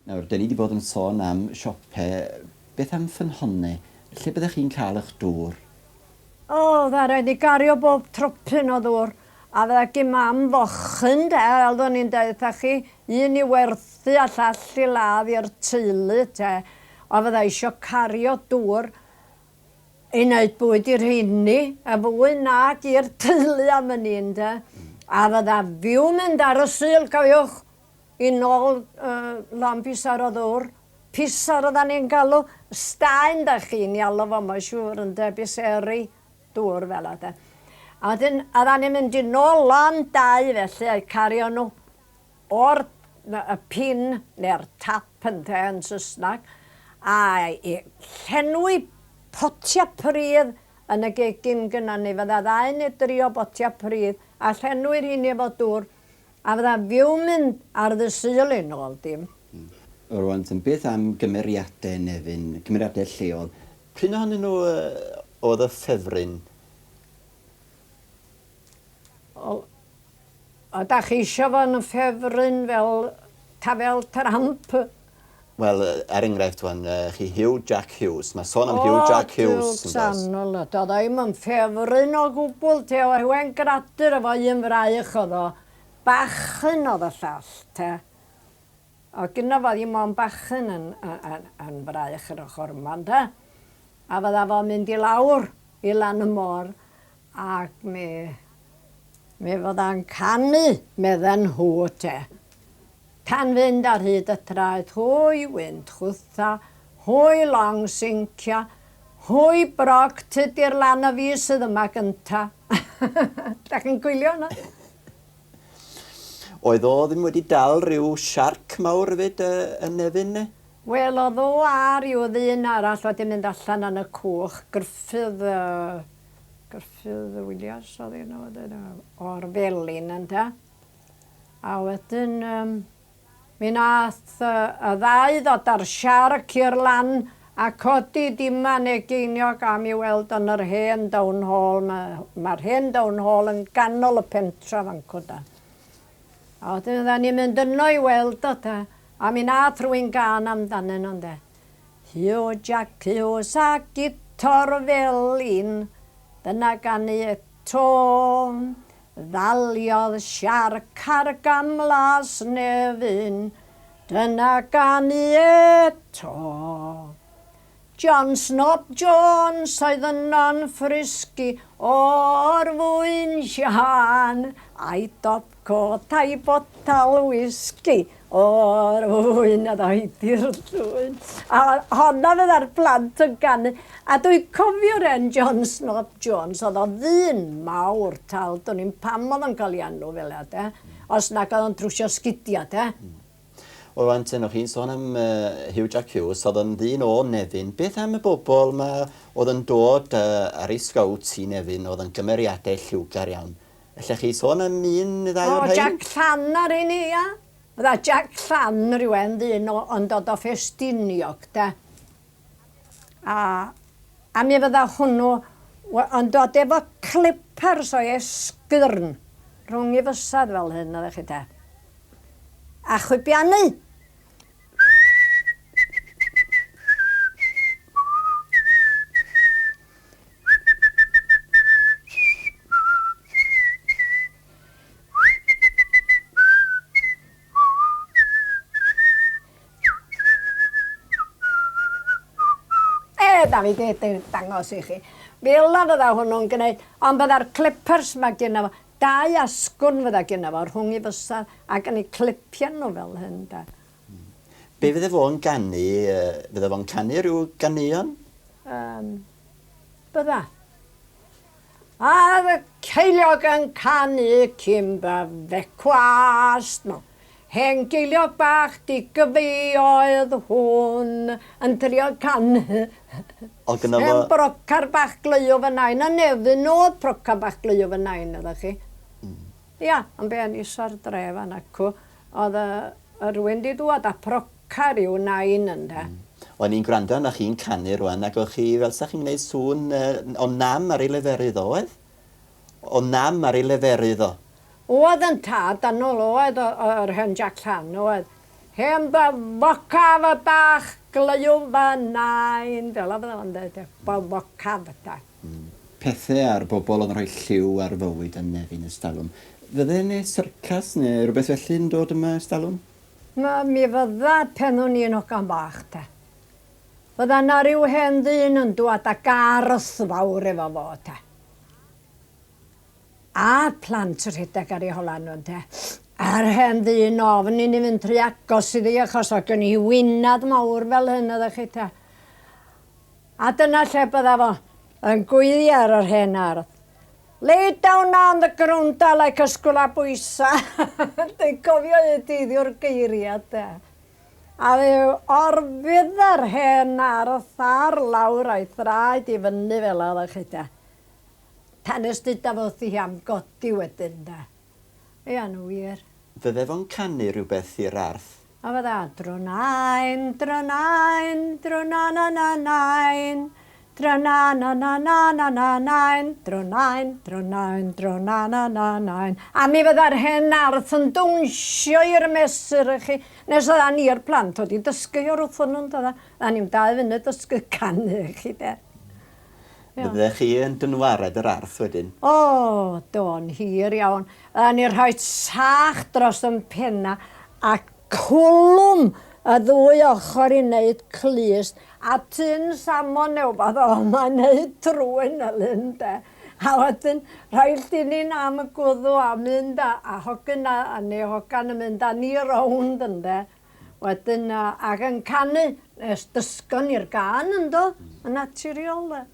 Nawr, dyn ni wedi bod yn sôn am siopau. Beth am ffynhonnau? Lle byddech chi'n cael eich dŵr? O, dda rhaid i gario bob tropyn o ddŵr. A fydda gym am fochyn, fel o'n i'n dweud chi, un i werthu a llall i ladd i'r teulu, O fydda isio cario dŵr i wneud bwyd i'r rheini, a fwy nag i'r teulu am yn un, A fydda fiw mynd ar y syl, cofiwch, i nôl lan pisar o ddŵr. Pisar oedden ni'n galw, staen da chi'n alw fo, mae'n siŵr yn biseri dŵr fel yna. A wedyn, oedden ni'n mynd i nôl lan dau felly, a cario nhw o'r pin neu'r tap yn Saesneg, a llenwi potia pridd yn y gegin gyda ni. Fydda 2 neu 3 botia pridd, a llenwi'r hynny efo dŵr. A fydda fiw mynd ar y syl i nôl dim. Rwan, beth am gymeriadau Nefyn, gymeriadau lleol? Pryn ohonyn nhw oedd y ffefryn? O, da chi eisiau fo'n ffefryn fel Trump? Wel, enghraifft wan, chi Hugh Jack Hughes. Mae sôn am Hugh Jack Hughes. O, sanol, doedd ddim yn ffefryn o gwbl, o hwen gradur efo un fraich oedd o. Bachyn oedd y llall, O, gyda fo ddim o'n bachyn yn fraich yr ochr yma, A fydda fo'n mynd i lawr i lan y môr, ac mi fydda'n canu, medden nhw, Tan fynd ar hyd y traed, hwy wynt chwtha, hwy long syncia, hwy brog tydi'r lan y fi sydd yma gynta. Da chi'n gwylio yna? Oedd o ddim wedi dal rhyw siarc mawr fyd yn Nefyn, ne? Wel, oedd o a ryw ddyn arall wedi mynd allan yn y cwch, Gruffydd Williams oedd o'r felin ynda. A wedyn, mi nath y 2 ddod ar siarc i'r lan a codi dim anegeiniog am i weld yn yr hen down hall. Mae'r hen down hall yn ganol y pentra fan cwda. A wedyn oedden ni'n mynd yno i weld o, a mi nath rwy'n gan amdanyn nhw, Hugh Jack Hughes a gitor felin, dyna gan i eto, ddaliodd siarc ar gamlas Nefyn, dyna gan i eto. John Snob Jones oedd yno'n ffrisgi o'r fwyn sian, a'i dopcot a'i botal whisky o'r fwyn a ddoedi'r llwyn. A honna fydda'r plant yn ganu. A dwi'n cofio'r en John Snob Jones, oedd o ddyn mawr tal, dwi'n ni'n pam oedd yn cael ei anw fel yna, os nag oedd o'n trwsio sgidiau, O, rwan, o'ch chi'n sôn am Hugh Jack Hughes, oedd yn ddyn o Nefyn. Beth am y bobl oedd yn dod ar ei sgowts i Nefyn, oedd yn gymeriadau lliwgar iawn? Ellech chi sôn am un neu 2 o'r rhain? O, Jack Llan ar un i, ia. Fydda Jack Llan rhywun ddyn yn dod o Ffestiniog, A mi fydda hwnnw yn dod efo clippers o esgyrn rhwng i fysad fel hyn, oeddech chi, A chwibiannu. Da fi dangos i chi. Fel na fydda hwnnw'n gwneud, ond bydda'r clippers mae gyda fo, 2 asgwn fydda gyda fo rhwng i fysad ac yn ei clipio nhw fel hyn. Be fydde fo'n ganu? Fydde fo'n canu rhyw ganeuon? Bydda. A y ceiliog yn canu cymba fecwast nhw. Hen geiliog bach di gyfeoedd hwn yn trio canu. Hen brocar bach gleio fy nain, a Nefyn oedd brocar bach gleio fy nain, ydych chi? Ia, yn be'n isa'r dref yn acw, oedd rhywun di dŵad a brocar i'w nain ynda. O'n i'n gwrando na chi'n canu rwan, ac o'ch chi, fel sa chi'n gwneud sŵn, o nam ar ei leferydd oedd? O nam ar ei leferydd o? Oedd yn tad, anol oedd o'r hen Jack Llan, oedd Hen da focaf y bach glyw fan nain. Fel oedd o'n dweud, focaf da. Pethau ar bobl yn rhoi lliw ar fywyd yn Nefyn ers talwm. Fydde neu syrcas neu rhywbeth felly yn dod yma ers talwm? Mi fydda pen o'n i'n ogan bach te. Fydda na ryw hen ddyn yn dod â garth fawr efo fo te. A plant rhedeg ar ei holan nhw'n te. A'r hen ddyn ofn i ni fynd rhy agos iddi achos o gen i wynad mawr fel hyn ydych chi te. A dyna lle bydda fo yn gweiddi ar yr hen ardd. Lay down on the ground like a sgwla bwysa. Dwi'n cofio deiddio'r geiriad de. A fe orfydd yr hen ardd ar lawr a'i thraed i fyny fel ydych chi de. Tan ysdyda fo thi am godi wedyn de. Ia'n wir. Fydde fo'n canu rhywbeth i'r arth? A fydda dronain, dronain, dronananain. Dronananananain, dronain, dronain, dronanananain. A mi fydda'r hen arth yn dwnsio i'r mesur chi. Nes oedda ni'r plant wedi dysgu o'r wrth nhw'n dda. A ni'n 2 funud dysgu canu chi de. Fydde chi yn dynwared yr arth wedyn? O, do'n hir iawn. A ni rhoi sach dros yn penna a cwlwm y 2 ochr i wneud clust. A tyn samon newbeth o yma wneud trwy'n ylun de. A wedyn rhaid i ni'n am y gwddw a mynd a hogan a neu hogan yn mynd â ni rownd ynde. Wedyn ac yn canu nes dysgon i'r gan yndo. Yn naturiol de.